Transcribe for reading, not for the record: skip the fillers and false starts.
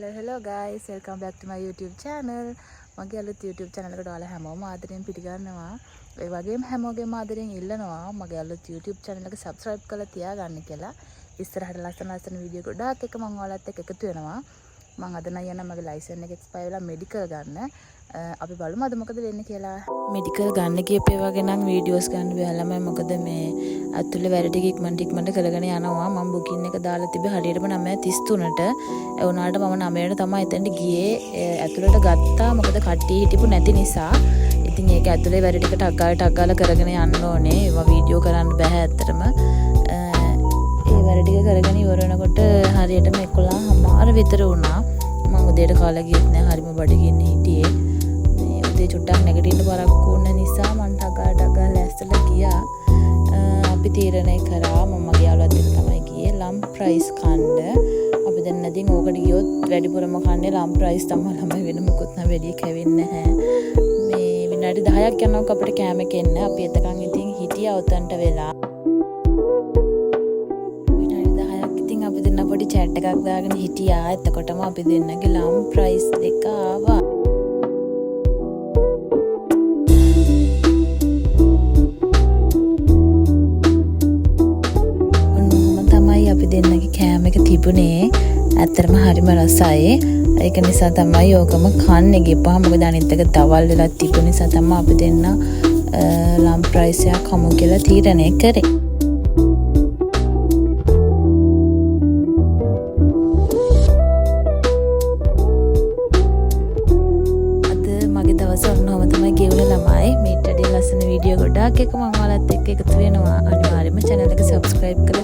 Hello guys, welcome back to my YouTube channel. මගේ අලුත් YouTube channel එකට ඔයාලා හැමෝම ආදරෙන් පිළිගන්නවා. ඒ වගේම හැමෝගෙම ආදරෙන් ඉල්ලනවා මගේ අලුත් YouTube channel එක subscribe කරලා තියාගන්න කියලා. ඉස්සරහට ලස්සන වීඩියෝ ගොඩාක් එක මම ඔයාලත් එක්ක එකතු වෙනවා. මම අද නම් යනවා මගේ license එක expire වෙලා medical ගන්න. අපි බලමු අද මොකද වෙන්නේ කියලා. medical ගන්න කියපේ වගේ නම් videos ගන්න බැලම මොකද මේ අතුලේ වැඩ ටික ඉක්මනට කරගෙන යනවා. මම booking එක දාලා තිබ්බේ හරියටම 9:33ට. ඒ වුණාට මම 9ට තමයි එතනට ගියේ. ඇතුළට ගත්තා මොකද කට්ටිය හිටපු නැති නිසා. ඉතින් ඒක ඇතුලේ වැඩ ටික ටක් ගාලා කරගෙන යන්න ඕනේ. ඒවා වීඩියෝ කරන්න බෑ ඇත්තටම. ඒ වැඩ ටික කරගෙන ඉවර වෙනකොට හරියටම 11:00 විතර වුණා. මම උදේට කාලා ගියෙත් නෑ. හරිම බඩගින්න හිටියේ. මේ උදේ චුට්ටක් නැගිටින්න පරක්කු වුණ නිසා මම ටක් ගාලා ලෑස්තිලා ගියා. අපි තීරණය කරා මම මගේ යාළුවත් එක්ක තමයි ගියේ ලම් ප්‍රයිස් කන්න. අපි දැන් නැදින් ඕකට ගියොත් වැඩිපුරම කන්නේ ලම් ප්‍රයිස් තමයි. ළමයි වෙන මොකොත් නම් වැඩි කැවෙන්නේ නැහැ. මේ විනාඩි 10ක් යනකොට අපිට කෑම එන්න. අපි එතකන් ඉතින් හිටියා උතන්ට වෙලා. අපි දෙන්න පොඩි chat එකක් දාගෙන හිටියා. එතකොටම අපි දෙන්නගේ ලම් ප්‍රයිස් දෙක ආවා. ඔන්නෝම තමයි අපි දෙන්නගේ කෑම එක තිබුණේ. ඇත්තටම හරිම රසයි. ඒක නිසා තමයි යෝගම කන්නේ ගිහපුවා. මොකද අනිත් එක දවල් වෙලා තිබුණ නිසා තමයි අපි දෙන්න ලම් ප්‍රයිස් එකක් හමු කියලා තීරණය කරේ. වීඩියෝ ගොඩාක් එක මම ඔයාලත් එක්ක එකතු වෙනවා. අනිවාර්යයෙන්ම channel එක subscribe කරලා